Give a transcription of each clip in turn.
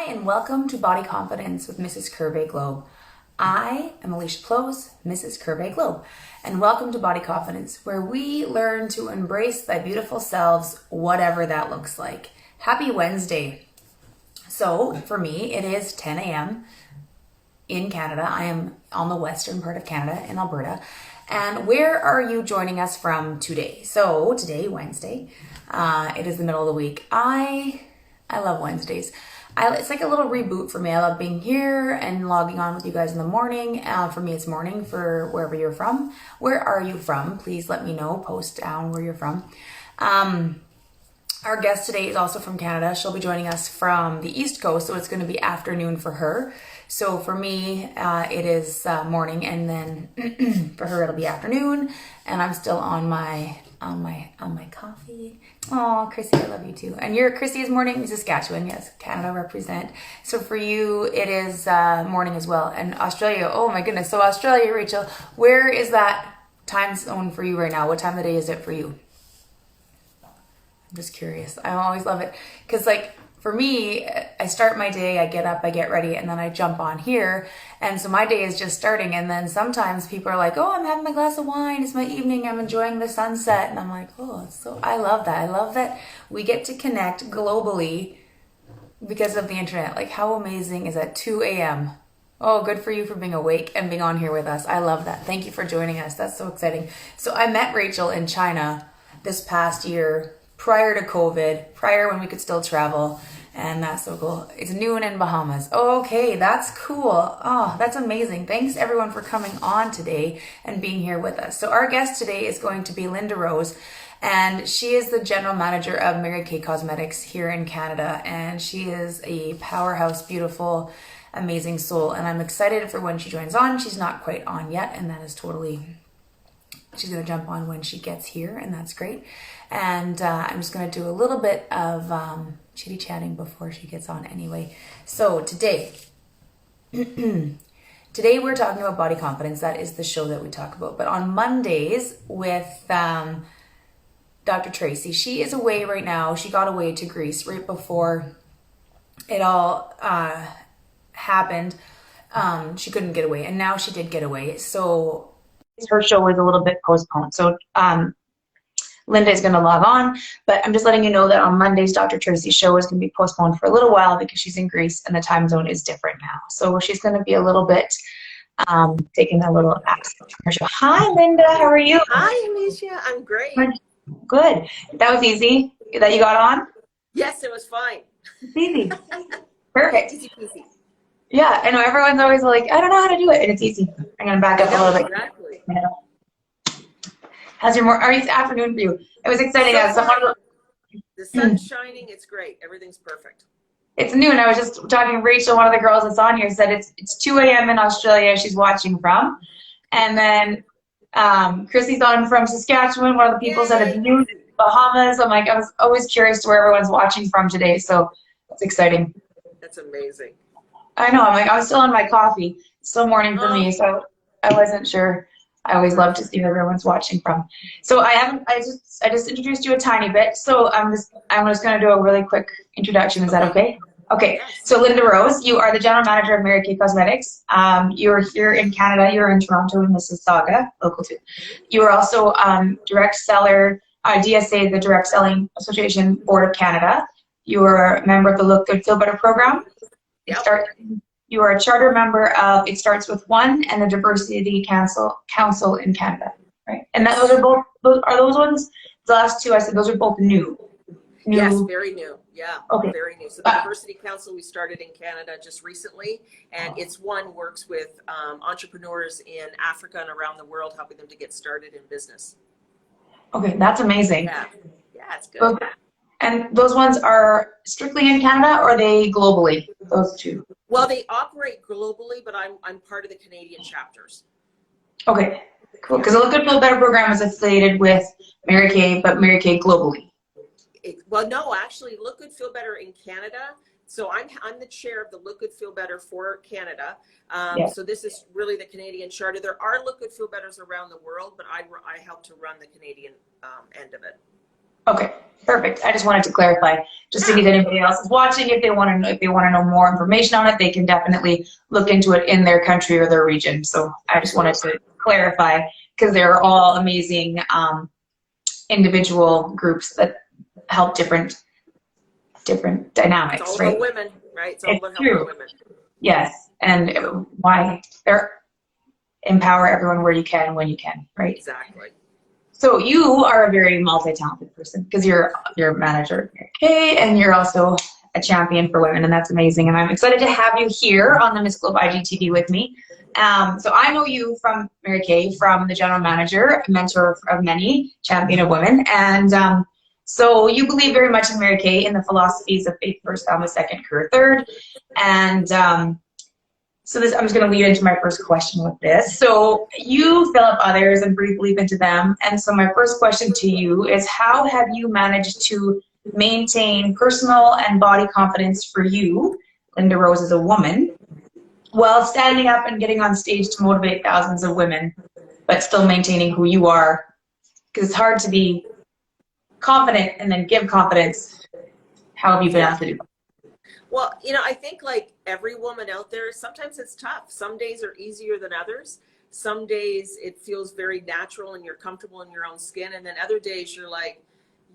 and welcome to Body Confidence with Mrs. Curvy Globe. I am Alicia Plosz, Mrs. Curvy Globe, and welcome to Body Confidence, where we learn to embrace thy beautiful selves, whatever that looks like. Happy Wednesday. So for me, it is 10 a.m. in Canada. I am on the western part of Canada in Alberta. And where are you joining us from today? So today, Wednesday, it is the middle of the week. I love Wednesdays. It's like a little reboot for me. I love being here and logging on with you guys in the morning. For me, it's morning for wherever you're from. Where are you from? Please let me know. Post down where you're from. Our guest today is also from Canada. She'll be joining us from the East Coast, so it's going to be afternoon for her. So for me, it is morning, and then for her it'll be afternoon, and I'm still on my coffee. Oh, Chrissy, I love you too. And Chrissy is morning, Saskatchewan, yes, Canada represent. So for you, it is morning as well. And Australia, oh my goodness. So Australia, Rachel, where is that time zone for you right now? What time of the day is it for you? I'm just curious. I always love it because, like, for me, I start my day, I get up, I get ready, and then I jump on here. And so my day is just starting. And then sometimes people are like, oh, I'm having my glass of wine. It's my evening. I'm enjoying the sunset. And I'm like, oh, I love that. I love that we get to connect globally because of the internet. Like, how amazing is that? 2 a.m. Oh, good for you for being awake and being on here with us. I love that. Thank you for joining us. That's so exciting. So I met Rachel in China this past year, prior to COVID, prior when we could still travel. And that's so cool. It's noon in Bahamas. Okay, that's cool. Oh, that's amazing. Thanks everyone for coming on today and being here with us. So our guest today is going to be Linda Rose, and she is the general manager of Mary Kay Cosmetics here in Canada. And she is a powerhouse, beautiful, amazing soul. And I'm excited for when she joins on. She's not quite on yet, and that is totally... She's going to jump on when she gets here, and that's great. And I'm just going to do a little bit of chitty chatting before she gets on anyway. So today we're talking about body confidence. That is the show that we talk about. But on Mondays with Dr. Tracy, she is away right now. She got away to Greece right before it all happened. She couldn't get away, and now she did get away. So her show is a little bit postponed. So Linda is going to log on, but I'm just letting you know that on Mondays, Dr. Tracy's show is going to be postponed for a little while because she's in Greece and the time zone is different now. So she's going to be a little bit taking a little accent from her show. Hi, Linda. How are you? Hi, Alicia. I'm great. Good. That was easy that you got on? Yes, it was fine. It's easy. Perfect. Easy peasy. Yeah, I know everyone's always like, I don't know how to do it, and it's easy. I'm going to back up a little bit. Exactly. How's your afternoon for you? It was exciting. The sun's shining. It's great. Everything's perfect. It's noon. I was just talking to Rachel, one of the girls that's on here, said it's 2 a.m. in Australia she's watching from. And then Chrissy's on from Saskatchewan. One of the people said it's noon in Bahamas. I'm like, I was always curious to where everyone's watching from today. So that's exciting. That's amazing. I know. I'm still on my coffee. It's still morning for me, so I wasn't sure. I always love to see where everyone's watching from. So I just introduced you a tiny bit. So I'm just going to do a really quick introduction. Is that okay? Okay. So Linda Rose, you are the general manager of Mary Kay Cosmetics. You're here in Canada. You're in Toronto and Mississauga, local too. You are also direct seller, DSA, the Direct Selling Association Board of Canada. You are a member of the Look Good Feel Better program. Yep. You are a charter member of It Starts With One and the Diversity Council in Canada, right? And those are both. Those ones? The last two I said those are both new. Yes, very new. Yeah, okay. Very new. So the Diversity Council we started in Canada just recently, and It's One works with entrepreneurs in Africa and around the world, helping them to get started in business. Okay, that's amazing. Yeah, it's good. And those ones are strictly in Canada, or are they globally? Those two. Well, they operate globally, but I'm part of the Canadian chapters. Okay, cool. Because the Look Good Feel Better program is affiliated with Mary Kay, but Mary Kay globally. Well, no, actually, Look Good Feel Better in Canada. So I'm the chair of the Look Good Feel Better for Canada. So this is really the Canadian charter. There are Look Good Feel Betters around the world, but I help to run the Canadian end of it. Okay, Perfect. I just wanted to clarify, just in case anybody else is watching, if they want to know, more information on it, they can definitely look into it in their country or their region. So I just wanted to clarify, because they're all amazing individual groups that help different dynamics. It's all right? about women, right? It's all about helping women. Yes, and why they're empower everyone where you can, when you can, right? Exactly. So you are a very multi-talented person, because you're a manager at Mary Kay, and you're also a champion for women, and that's amazing. And I'm excited to have you here on the Miss Globe IGTV with me. So I know you from Mary Kay, from the general manager, mentor of many, champion of women, and so you believe very much in Mary Kay, in the philosophies of faith first, family second, career third, and so I'm just going to lead into my first question with this. So you fill up others and breathe belief into them. And so my first question to you is, how have you managed to maintain personal and body confidence for you, Linda Rose, as a woman, while standing up and getting on stage to motivate thousands of women, but still maintaining who you are? Because it's hard to be confident and then give confidence. How have you been able to do that? Well, you know, I think like every woman out there, sometimes it's tough. Some days are easier than others. Some days it feels very natural and you're comfortable in your own skin. And then other days you're like,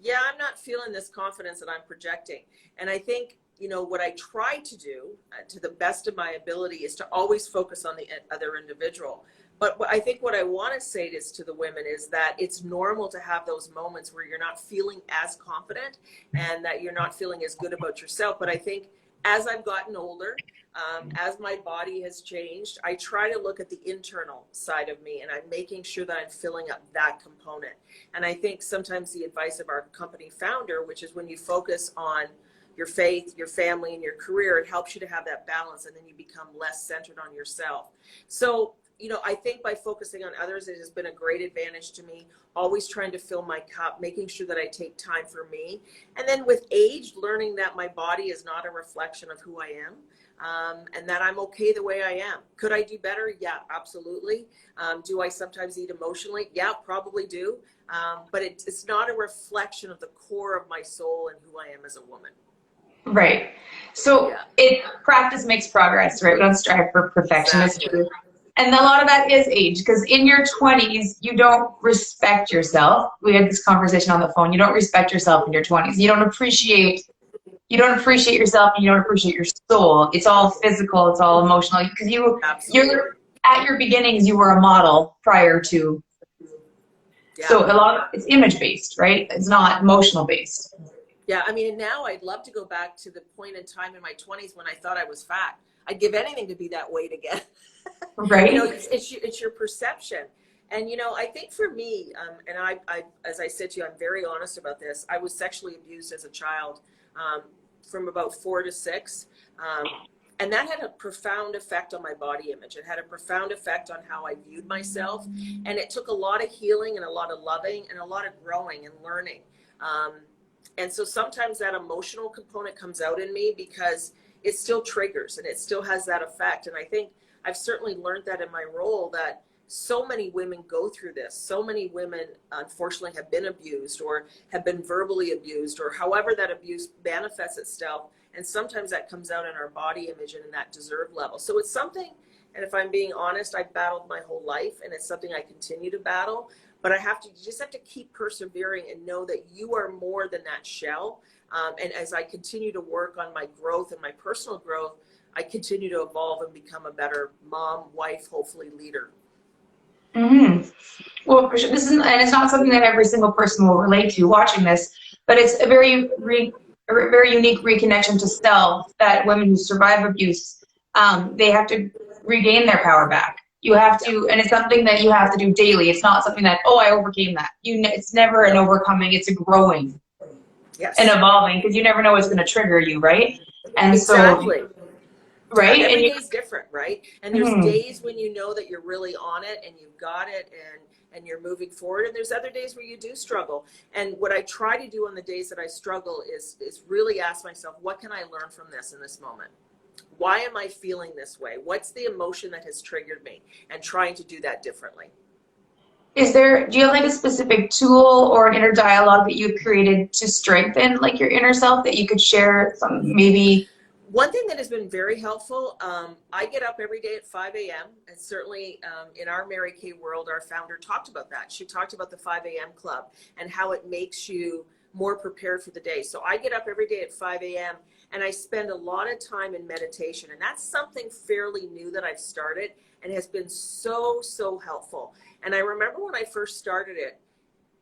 yeah, I'm not feeling this confidence that I'm projecting. And I think, you know, what I try to do to the best of my ability is to always focus on the other individual. But I think what I want to say to the women is that it's normal to have those moments where you're not feeling as confident and that you're not feeling as good about yourself. But I think as I've gotten older, as my body has changed, I try to look at the internal side of me, and I'm making sure that I'm filling up that component. And I think sometimes the advice of our company founder, which is when you focus on your faith, your family, and your career, it helps you to have that balance, and then you become less centered on yourself. So, you know, I think by focusing on others, it has been a great advantage to me, always trying to fill my cup, making sure that I take time for me. And then with age, learning that my body is not a reflection of who I am, and that I'm okay the way I am. Could I do better? Yeah, absolutely. Do I sometimes eat emotionally? Yeah, probably do. But it's not a reflection of the core of my soul and who I am as a woman. Right. So practice makes progress, right? We don't strive for perfection. Exactly. It's true. And a lot of that is age, because in your 20s, you don't respect yourself. We had this conversation on the phone. You don't respect yourself in your 20s. You don't appreciate yourself, and you don't appreciate your soul. It's all physical. It's all emotional, because you're at your beginnings, you were a model prior to. Yeah. So a lot of it's image based, right? It's not emotional based. Yeah, I mean, now I'd love to go back to the point in time in my 20s when I thought I was fat. I'd give anything to be that weight again. Right. You know, it's your perception. And, you know, I think for me, and I, as I said to you, I'm very honest about this. I was sexually abused as a child from about 4 to 6. And that had a profound effect on my body image. It had a profound effect on how I viewed myself. And it took a lot of healing and a lot of loving and a lot of growing and learning. And so sometimes that emotional component comes out in me because it still triggers and it still has that effect. And I think I've certainly learned that in my role, that so many women go through this. So many women, unfortunately, have been abused or have been verbally abused, or however that abuse manifests itself. And sometimes that comes out in our body image and in that deserve level. So it's something, and if I'm being honest, I've battled my whole life, and it's something I continue to battle. But you just have to keep persevering and know that you are more than that shell. And as I continue to work on my growth and my personal growth, I continue to evolve and become a better mom, wife, hopefully leader. Mm-hmm. Well, for sure, this isn't, and it's not something that every single person will relate to watching this, but it's a very unique reconnection to self that women who survive abuse, they have to regain their power back. You have to, and it's something that you have to do daily. It's not something that, oh, I overcame that. It's never an overcoming. It's a growing and evolving, because you never know what's going to trigger you, right? And exactly. So, right? Yeah, every and day's different, right? And there's days when you know that you're really on it and you've got it and you're moving forward. And there's other days where you do struggle. And what I try to do on the days that I struggle is really ask myself, what can I learn from this in this moment? Why am I feeling this way? What's the emotion that has triggered me? And trying to do that differently. do you have like a specific tool or an inner dialogue that you've created to strengthen like your inner self that you could share some maybe? One thing that has been very helpful, I get up every day at 5 a.m. And certainly in our Mary Kay world, our founder talked about that. She talked about the 5 a.m. club and how it makes you more prepared for the day. So I get up every day at 5 a.m. and I spend a lot of time in meditation. And that's something fairly new that I've started and has been so, so helpful. And I remember when I first started it,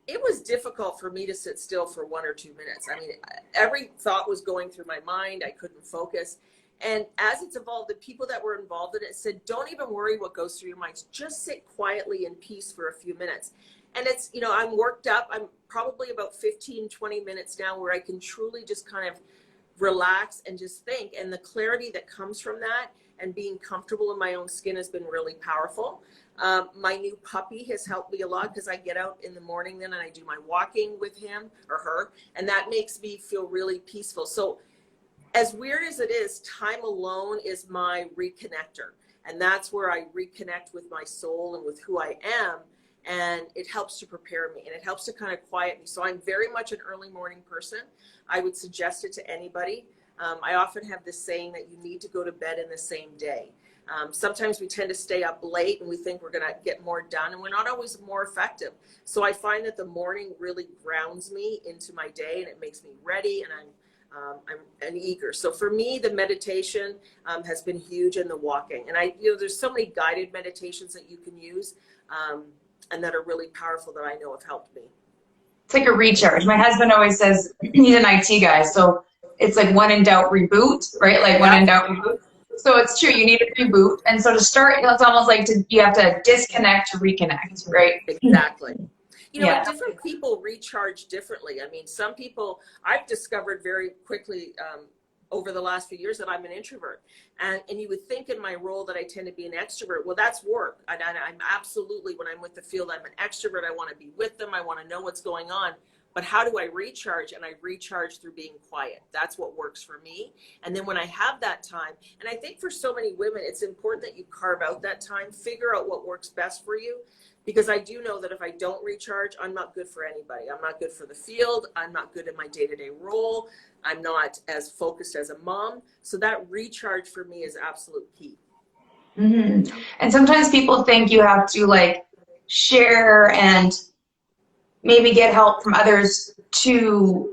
it was difficult for me to sit still for 1 or 2 minutes. I mean, every thought was going through my mind. I couldn't focus. And as it's evolved, the people that were involved in it said, don't even worry what goes through your minds. Just sit quietly in peace for a few minutes. And it's, you know, I'm worked up. I'm probably about 15, 20 minutes now where I can truly just kind of relax and just think. And the clarity that comes from that and being comfortable in my own skin has been really powerful. My new puppy has helped me a lot because I get out in the morning then and I do my walking with him or her, and that makes me feel really peaceful. So as weird as it is, time alone is my reconnector. And that's where I reconnect with my soul and with who I am. And it helps to prepare me and it helps to kind of quiet me. So I'm very much an early morning person. I would suggest it to anybody. I often have this saying that you need to go to bed in the same day. Sometimes we tend to stay up late and we think we're going to get more done and we're not always more effective. So I find that the morning really grounds me into my day and it makes me ready and I'm eager. So for me, the meditation has been huge and the walking. And there's so many guided meditations that you can use and that are really powerful that I know have helped me. It's like a recharge. My husband always says he's an IT guy, so it's like when in doubt, reboot, right? Like when in doubt, reboot. So it's true, you need a reboot. And so to start, it's almost like you have to disconnect to reconnect, right? Exactly. You know, Yeah. and different people recharge differently. I mean, some people, I've discovered very quickly over the last few years that I'm an introvert. And you would think in my role that I tend to be an extrovert. Well, that's work. And I'm absolutely, when I'm with the field, I'm an extrovert. I want to be with them. I want to know what's going on. But how do I recharge? And I recharge through being quiet. That's what works for me. And then when I have that time, and I think for so many women, it's important that you carve out that time, figure out what works best for you. Because I do know that if I don't recharge, I'm not good for anybody. I'm not good for the field. I'm not good in my day-to-day role. I'm not as focused as a mom. So that recharge for me is absolute key. Mm-hmm. And sometimes people think you have to like share and maybe get help from others to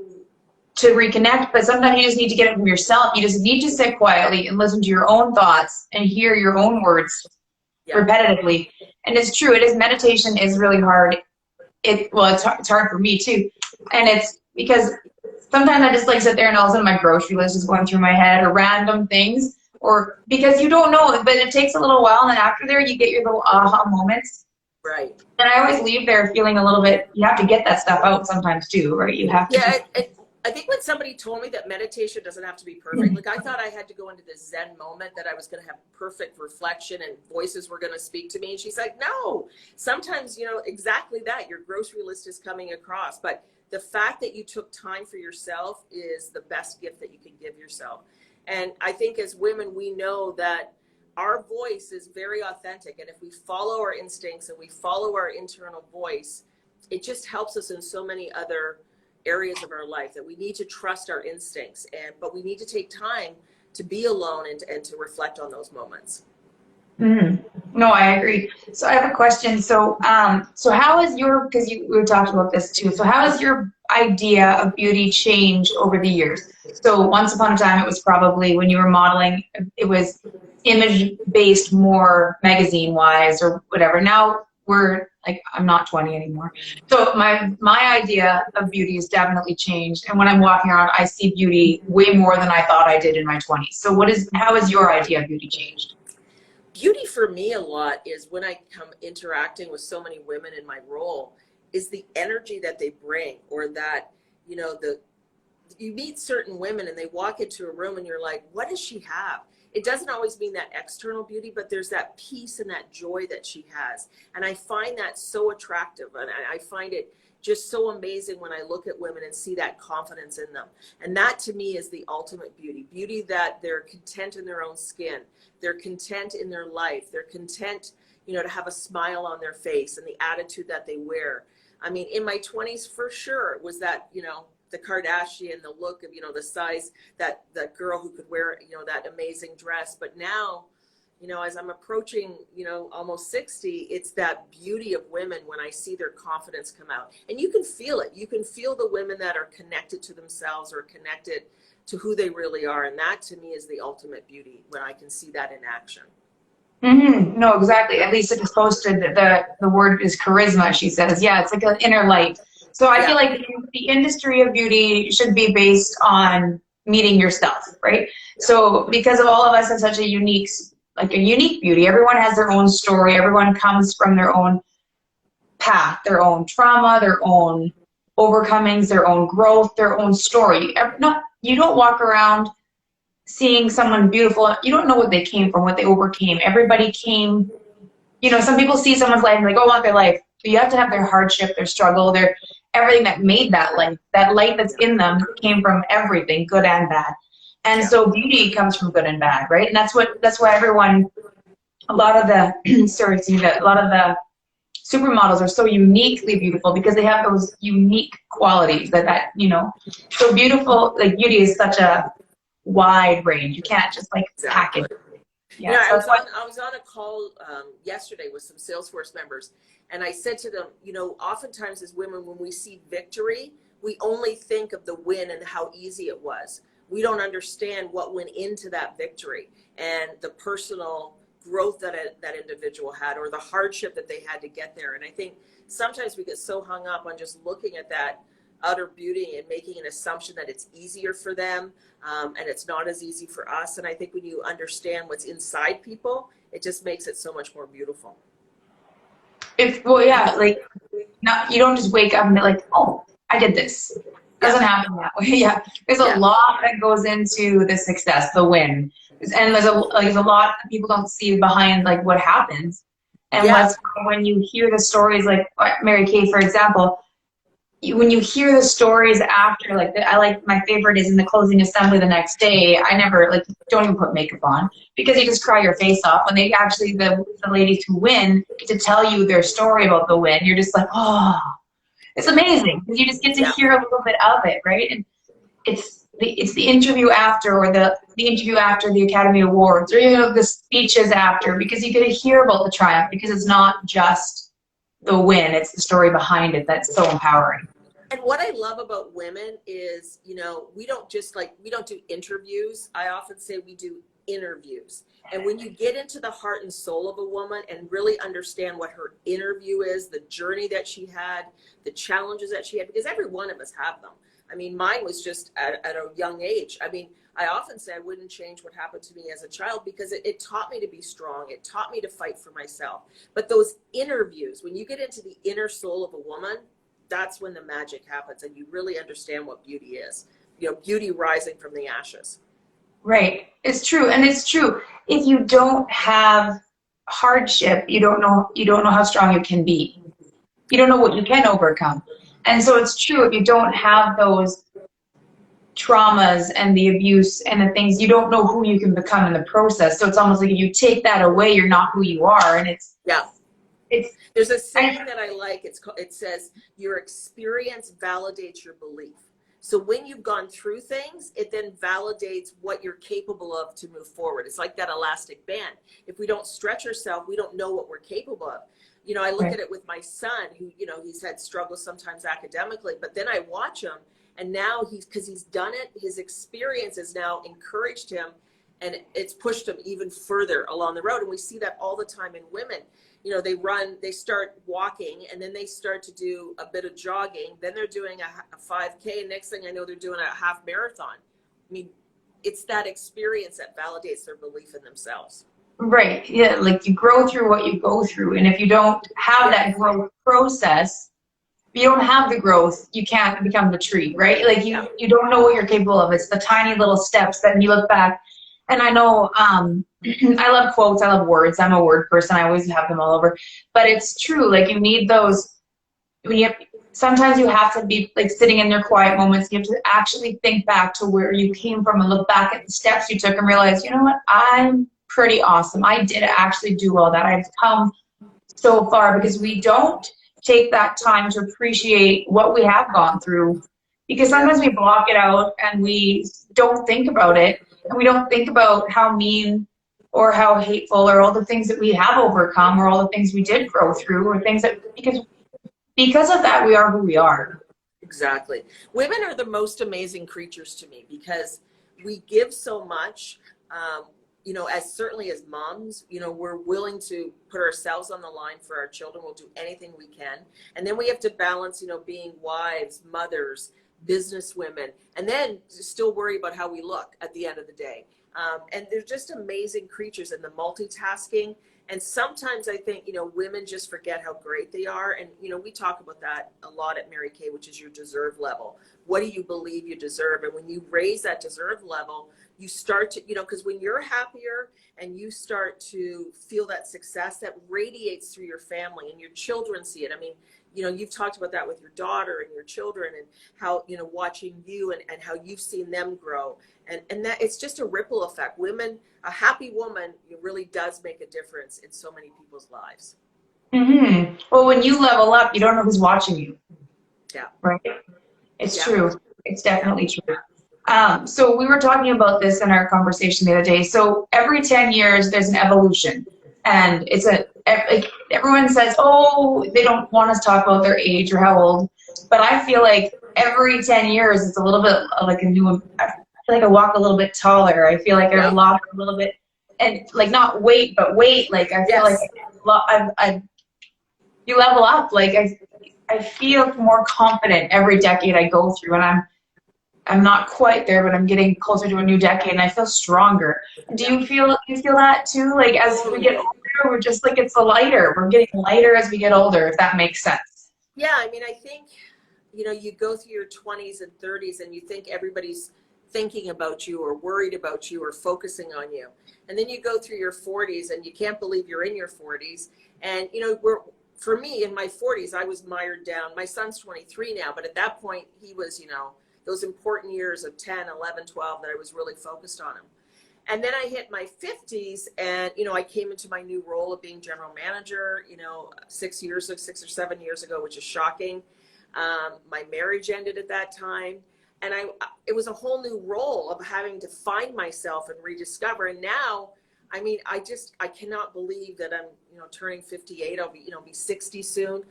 reconnect, but sometimes you just need to get it from yourself. You just need to sit quietly and listen to your own thoughts and hear your own words repetitively. And it's true, meditation is really hard. It's hard for me too. And it's because sometimes I just like sit there and all of a sudden my grocery list is going through my head or random things, or because you don't know, but it takes a little while, and then after there you get your little aha moments. Right. And I always leave there feeling a little bit, you have to get that stuff out sometimes too, right? You have to. Yeah, I think when somebody told me that meditation doesn't have to be perfect, like I thought I had to go into this Zen moment that I was going to have perfect reflection and voices were going to speak to me. And she's like, no, sometimes, exactly that. Your grocery list is coming across. But the fact that you took time for yourself is the best gift that you can give yourself. And I think as women, we know that our voice is very authentic. And if we follow our instincts and we follow our internal voice, it just helps us in so many other areas of our life, that we need to trust our instincts, but we need to take time to be alone and to reflect on those moments. No, I agree. So I have a question. So how is because we talked about this too. So how has your idea of beauty changed over the years? So once upon a time, it was probably when you were modeling, it was image-based, more magazine-wise or whatever. Now we're like, I'm not 20 anymore. So my idea of beauty has definitely changed. And when I'm walking around, I see beauty way more than I thought I did in my 20s. So how has your idea of beauty changed? Beauty for me a lot is when I come interacting with so many women in my role is the energy that they bring, or that, you meet certain women and they walk into a room and you're like, what does she have? It doesn't always mean that external beauty, but there's that peace and that joy that she has. And I find that so attractive. And I find it just so amazing when I look at women and see that confidence in them. And that to me is the ultimate beauty that they're content in their own skin. They're content in their life. They're content, you know, to have a smile on their face and the attitude that they wear. I mean, in my 20s, for sure, it was that, you know, the Kardashian, the look of, you know, the size, that girl who could wear, you know, that amazing dress. But now, you know, as I'm approaching, you know, almost 60, it's that beauty of women when I see their confidence come out. And you can feel it. You can feel the women that are connected to themselves or connected to who they really are. And that to me is the ultimate beauty, when I can see that in action. Mm-hmm. No, exactly. Alicia just posted the word is charisma. She says, yeah, it's like an inner light. So I feel like the industry of beauty should be based on meeting yourself, right? So because of all of us have such a unique beauty, everyone has their own story. Everyone comes from their own path, their own trauma, their own overcomings, their own growth, their own story. You don't walk around seeing someone beautiful. You don't know what they came from, what they overcame. Everybody came, you know, some people see someone's life and they go, I want their life. But you have to have their hardship, their struggle, their everything that made that life. That light that's in them came from everything, good and bad. And so beauty comes from good and bad, right? And that's why everyone, a lot of the supermodels are so uniquely beautiful, because they have those unique qualities that you know. So beautiful, like beauty is such a wide range. You can't just like pack it. Yeah, you know, I was on a call yesterday with some Salesforce members, and I said to them, you know, oftentimes as women, when we see victory, we only think of the win and how easy it was. We don't understand what went into that victory and the personal growth that that individual had, or the hardship that they had to get there. And I think sometimes we get so hung up on just looking at that utter beauty and making an assumption that it's easier for them, and it's not as easy for us. And I think when you understand what's inside people, it just makes it so much more beautiful. Like, you don't just wake up and be like, oh, I did this. It doesn't happen that way. Yeah, there's a lot that goes into the success, the win, and there's a lot that people don't see behind like what happens. And when you hear the stories, like Mary Kay, for example. When you hear the stories after, my favorite is in the closing assembly the next day. I never, don't even put makeup on, because you just cry your face off. When they actually, the ladies who win get to tell you their story about the win, you're just like, oh, it's amazing, because you just get to hear a little bit of it, right? And it's the interview after, or the interview after the Academy Awards, or, you know, the speeches after, because you get to hear about the triumph, because it's not just the win, it's the story behind it that's so empowering. And what I love about women is, you know, we don't do interviews. I often say we do interviews. And when you get into the heart and soul of a woman and really understand what her interview is, the journey that she had, the challenges that she had, because every one of us have them. I mean, mine was just at a young age. I mean, I often say I wouldn't change what happened to me as a child, because it taught me to be strong. It taught me to fight for myself. But those interviews, when you get into the inner soul of a woman, that's when the magic happens, and you really understand what beauty is. You know, beauty rising from the ashes. Right. It's true. And it's true. If you don't have hardship, you don't know how strong you can be. You don't know what you can overcome. And so it's true, if you don't have those traumas and the abuse and the things, you don't know who you can become in the process. So it's almost like if you take that away, you're not who you are. And there's a saying that I like. It says, your experience validates your belief. So when you've gone through things, it then validates what you're capable of to move forward. It's like that elastic band. If we don't stretch ourselves, we don't know what we're capable of. You know, I look at it with my son, who, you know, he's had struggles sometimes academically, but then I watch him, and now because he's done it, his experience has now encouraged him, and it's pushed him even further along the road. And we see that all the time in women. You know, they start walking, and then they start to do a bit of jogging. Then they're doing a 5K. And next thing I know, they're doing a half marathon. I mean, it's that experience that validates their belief in themselves. Right. Yeah. Like, you grow through what you go through. And if you don't have that growth process, if you don't have the growth, you can't become the tree, right? Like, you don't know what you're capable of. It's the tiny little steps that you look back. And I know, I love quotes, I love words. I'm a word person. I always have them all over. But it's true. Like, you need those, sometimes you have to be like sitting in your quiet moments. You have to actually think back to where you came from and look back at the steps you took and realize, you know what, I'm pretty awesome. I did actually do all that. I've come so far because we don't take that time to appreciate what we have gone through, because sometimes we block it out and we don't think about it, and we don't think about how mean or how hateful or all the things that we have overcome or all the things we did grow through or things that because of that we are who we are. Exactly. Women are the most amazing creatures to me because we give so much. You know, as certainly as moms, you know, we're willing to put ourselves on the line for our children. We'll do anything we can. And then we have to balance, you know, being wives, mothers, business women, and then still worry about how we look at the end of the day. And they're just amazing creatures in the multitasking. And sometimes I think, you know, women just forget how great they are. And, you know, we talk about that a lot at Mary Kay, which is your deserve level. What do you believe you deserve? And when you raise that deserve level, you start to, you know, because when you're happier and you start to feel that success, that radiates through your family and your children see it. I mean, you know, you've talked about that with your daughter and your children and how, you know, watching you and how you've seen them grow. And that it's just a ripple effect. Women, a happy woman, it really does make a difference in so many people's lives. Mm-hmm. Well, when you level up, you don't know who's watching you. Yeah. Right. It's true. It's definitely true. So we were talking about this in our conversation the other day. So every 10 years, there's an evolution. And it's like everyone says, oh, they don't want us to talk about their age or how old. But I feel like every 10 years, it's a little bit like a new, I feel like I walk a little bit taller. I feel like I've lost a little bit, and like not weight, but weight. Like I feel like you level up. Like I feel more confident every decade I go through, and I'm not quite there, but I'm getting closer to a new decade, and I feel stronger. Do you feel that too? Like as we get older, we're just like it's lighter. We're getting lighter as we get older, if that makes sense. Yeah, I mean, I think, you know, you go through your 20s and 30s and you think everybody's thinking about you or worried about you or focusing on you. And then you go through your 40s and you can't believe you're in your 40s. And, you know, for me in my 40s, I was mired down. My son's 23 now, but at that point he was, you know, those important years of 10, 11, 12 that I was really focused on him. And then I hit my 50s and, you know, I came into my new role of being general manager, you know, 6 or 7 years ago, which is shocking. My marriage ended at that time. And it was a whole new role of having to find myself and rediscover. And now, I mean, I cannot believe that I'm, you know, turning 58. I'll be, you know, be 60 soon.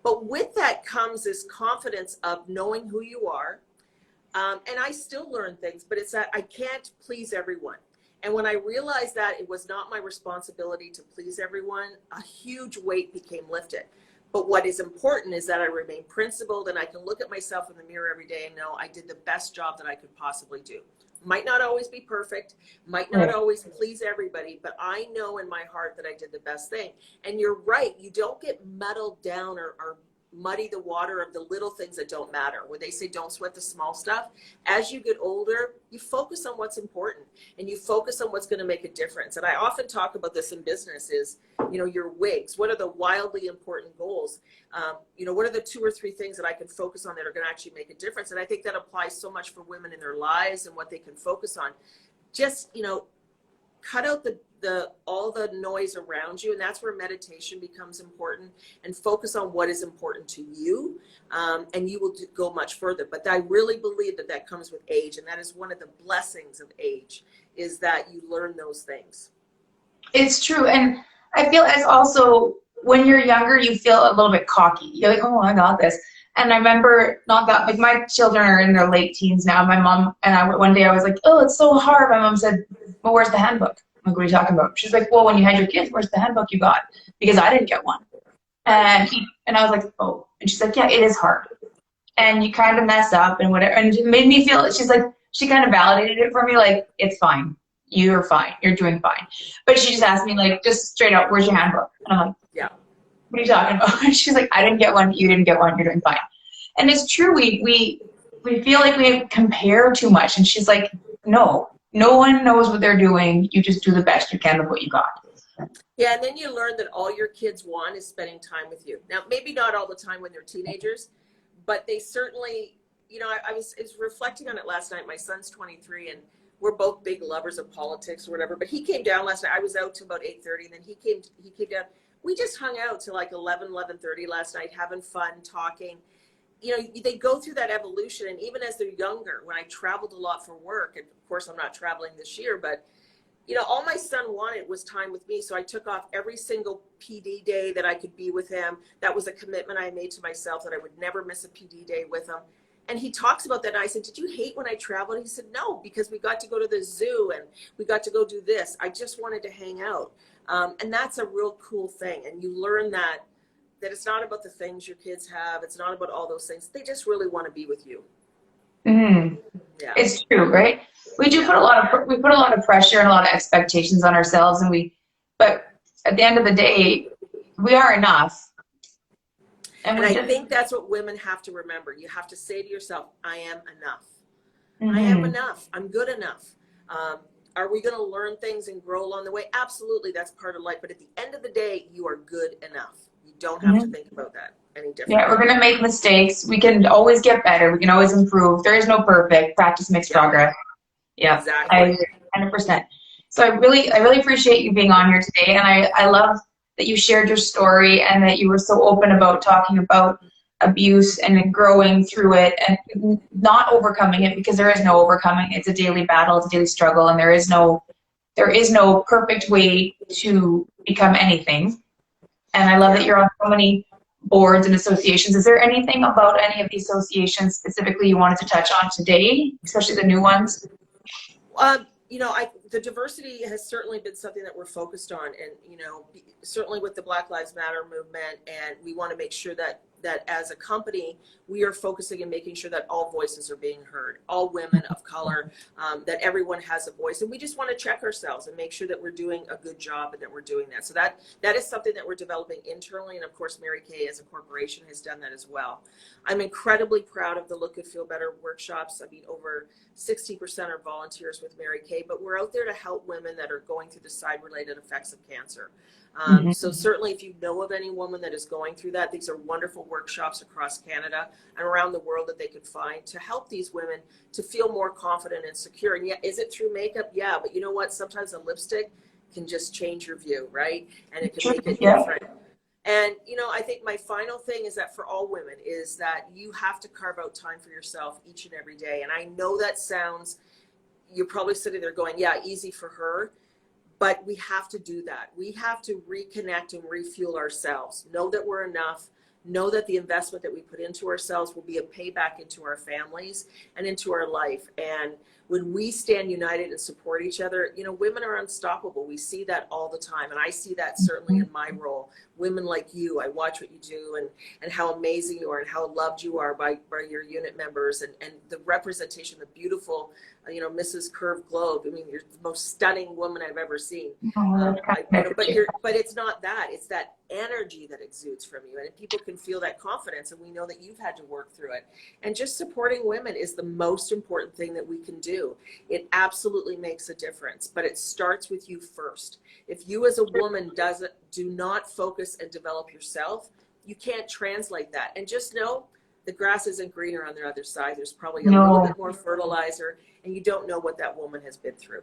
But with that comes this confidence of knowing who you are. And I still learn things, but it's that I can't please everyone. And when I realized that it was not my responsibility to please everyone, a huge weight became lifted. But what is important is that I remain principled and I can look at myself in the mirror every day and know I did the best job that I could possibly do. Might not always be perfect, might not always please everybody, but I know in my heart that I did the best thing. And you're right, you don't get muddled down or muddy the water of the little things that don't matter, where they say don't sweat the small stuff. As you get older, you focus on what's important and you focus on what's going to make a difference. And I often talk about this in business is, you know, your WIGs. What are the wildly important goals? You know, what are the 2 or 3 things that I can focus on that are going to actually make a difference? And I think that applies so much for women in their lives and what they can focus on. Just, you know, cut out all the noise around you, and that's where meditation becomes important, and focus on what is important to you, and you will go much further. But I really believe that comes with age, and that is one of the blessings of age, is that you learn those things. It's true, and I feel as also when you're younger, you feel a little bit cocky. You're like, oh, I got this. And I remember like my children are in their late teens now. My mom and one day I was like, oh, it's so hard. My mom said, well, where's the handbook? I'm like, what are you talking about? She's like, well, when you had your kids, where's the handbook you got? Because I didn't get one. And I was like, oh. And she's like, yeah, it is hard. And you kind of mess up and whatever. And it made me feel, she's like, she kind of validated it for me, like, it's fine. You're fine. You're doing fine. But she just asked me, like, just straight up, where's your handbook? And I'm like, yeah. What are you talking about? And she's like, I didn't get one. You didn't get one. You're doing fine. And it's true. We feel like we compare too much. And she's like, no one knows what they're doing. You just do the best you can with what you got. Yeah, and then you learn that all your kids want is spending time with you. Now, maybe not all the time when they're teenagers, but they certainly, you know, I was reflecting on it last night. My son's 23, and we're both big lovers of politics or whatever, but he came down last night. I was out till about 8:30, and then he came down. we just hung out till like 11:30 last night, having fun, talking. You know, they go through that evolution. And even as they're younger, when I traveled a lot for work, and of course I'm not traveling this year, but you know, all my son wanted was time with me. So I took off every single PD day that I could be with him. That was a commitment I made to myself, that I would never miss a PD day with him. And he talks about that. And I said, did you hate when I traveled? He said, no, because we got to go to the zoo and we got to go do this. I just wanted to hang out. And that's a real cool thing. And you learn that it's not about the things your kids have. It's not about all those things. They just really want to be with you. Mm-hmm. Yeah. It's true, right? We do put a lot of pressure and a lot of expectations on ourselves, but at the end of the day, we are enough. And I think that's what women have to remember. You have to say to yourself, I am enough. Mm-hmm. I am enough. I'm good enough. Are we going to learn things and grow along the way? Absolutely. That's part of life. But at the end of the day, you are good enough. You don't have to think about that any different. Yeah, we're going to make mistakes. We can always get better. We can always improve. There is no perfect. Practice makes progress. Yeah, exactly. I agree, 100%. So I really appreciate you being on here today, and I love that you shared your story and that you were so open about talking about abuse and growing through it and not overcoming it, because there is no overcoming. It's a daily battle, it's a daily struggle, and there is no perfect way to become anything. And I love that you're on so many boards and associations. Is there anything about any of these associations specifically you wanted to touch on today, especially the new ones? You know, the diversity has certainly been something that we're focused on, and you know, certainly with the Black Lives Matter movement, and we want to make sure that as a company we are focusing and making sure that all voices are being heard, all women of color, that everyone has a voice, and we just want to check ourselves and make sure that we're doing a good job and that we're doing that. So that is something that we're developing internally, and of course Mary Kay as a corporation has done that as well. I'm incredibly proud of the Look Good Feel Better workshops. I mean, over 60% are volunteers with Mary Kay, but we're out there to help women that are going through the side-related effects of cancer. So certainly if you know of any woman that is going through that, these are wonderful workshops across Canada and around the world that they could find to help these women to feel more confident and secure. And yeah, is it through makeup? Yeah, but you know what? Sometimes a lipstick can just change your view, right? And it can make it different. And, you know, I think my final thing is that for all women is that you have to carve out time for yourself each and every day. And I know that sounds, you're probably sitting there going, yeah, easy for her. But we have to do that. We have to reconnect and refuel ourselves. Know that we're enough. Know that the investment that we put into ourselves will be a payback into our families and into our life. And when we stand united and support each other, you know, women are unstoppable. We see that all the time. And I see that certainly in my role. Women like you, I watch what you do and how amazing you are and how loved you are by your unit members and the representation, the beautiful, you know, Mrs. Curve Globe. I mean, you're the most stunning woman I've ever seen. But it's not that. It's that energy that exudes from you. And people can feel that confidence. And we know that you've had to work through it. And just supporting women is the most important thing that we can do. It absolutely makes a difference. But it starts with you first. If you as a woman do not focus and develop yourself, you can't translate that. And just know the grass isn't greener on the other side. There's probably a little bit more fertilizer, and you don't know what that woman has been through.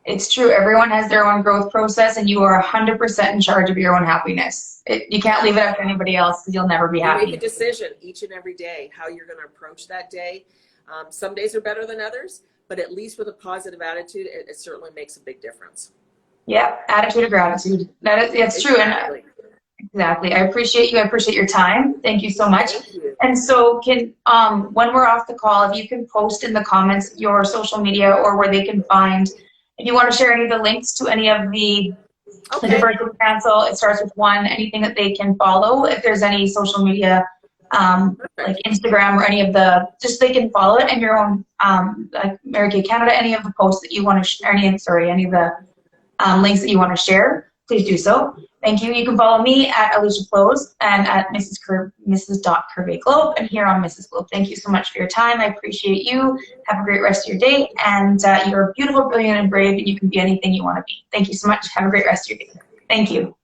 It's true. Everyone has their own growth process, and you are 100% in charge of your own happiness. You can't leave it up to anybody else because you'll never be happy. Make a decision each and every day how you're going to approach that day. Some days are better than others, but at least with a positive attitude, it certainly makes a big difference. Yeah, attitude of gratitude. It's true. And exactly. I appreciate you. I appreciate your time. Thank you so much. Thank you. And so when we're off the call, if you can post in the comments your social media or where they can find, if you want to share any of the links to any of the Diversity Council, it starts with one, anything that they can follow. If there's any social media, like Instagram or any of the, just they can follow it, and your own, like Mary Kay Canada, any of the posts that you want to share, any of the links that you want to share, please do so. Thank you. You can follow me at Alicia Plosz and at Mrs. Globe and here on Mrs. Globe. Thank you so much for your time. I appreciate you. Have a great rest of your day. And you're beautiful, brilliant, and brave, and you can be anything you want to be. Thank you so much. Have a great rest of your day. Thank you.